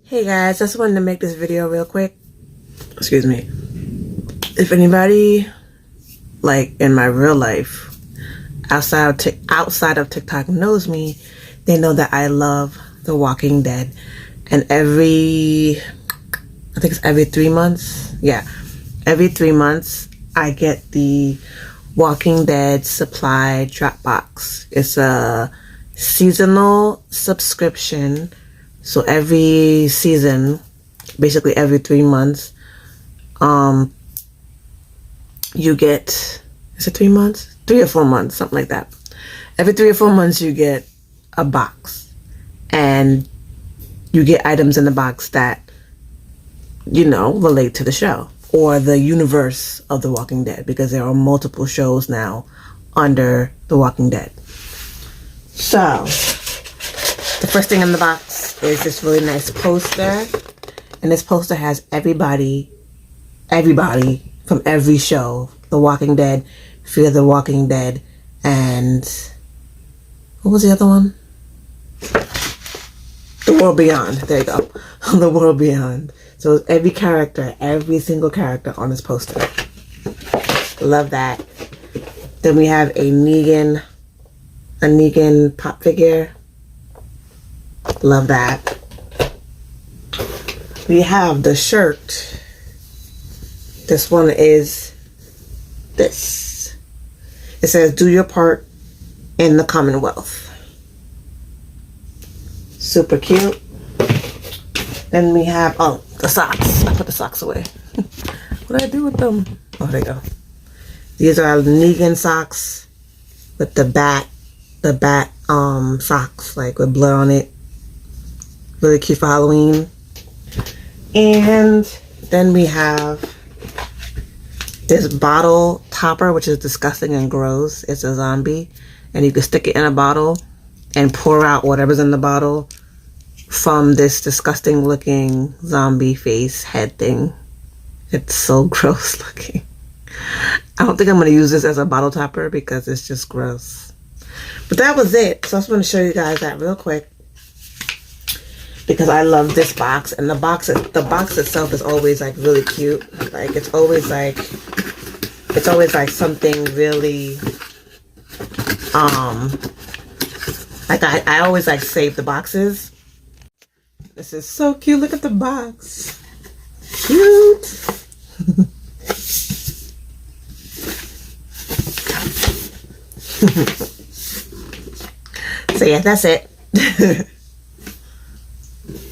Hey guys, just wanted to make this video real quick. Excuse me. If anybody, like in my real life, outside of TikTok knows me, they know that I love The Walking Dead. And I think it's every 3 months. Yeah, every 3 months I get the Walking Dead supply drop box. It's a seasonal subscription. So every season, basically every 3 months, you get, is it 3 months? 3 or 4 months, something like that. Every 3 or 4 months you get a box. And you get items in the box that, relate to the show or the universe of The Walking Dead, because there are multiple shows now under The Walking Dead. So, the first thing in the box is this really nice poster. And this poster has everybody from every show. The Walking Dead, Fear the Walking Dead, and what was the other one? The World Beyond. There you go. The World Beyond. So every single character on this poster. Love that. Then we have a Negan pop figure. Love that. We have the shirt. This one is this. It says, "Do your part in the Commonwealth." Super cute. Then we have, the socks. I put the socks away. What did I do with them? Oh, there you go. These are Negan socks with the bat socks, like with blood on it. Really cute for Halloween. And then we have this bottle topper, which is disgusting and gross. It's a zombie. And you can stick it in a bottle and pour out whatever's in the bottle from this disgusting looking zombie face head thing. It's so gross looking. I don't think I'm going to use this as a bottle topper because it's just gross. But that was it. So I just want to show you guys that real quick, because I love this box. And the box itself is always like really cute. Like it's always like something really like I always like save the boxes. This is so cute. Look at the box. Cute. So yeah, that's it.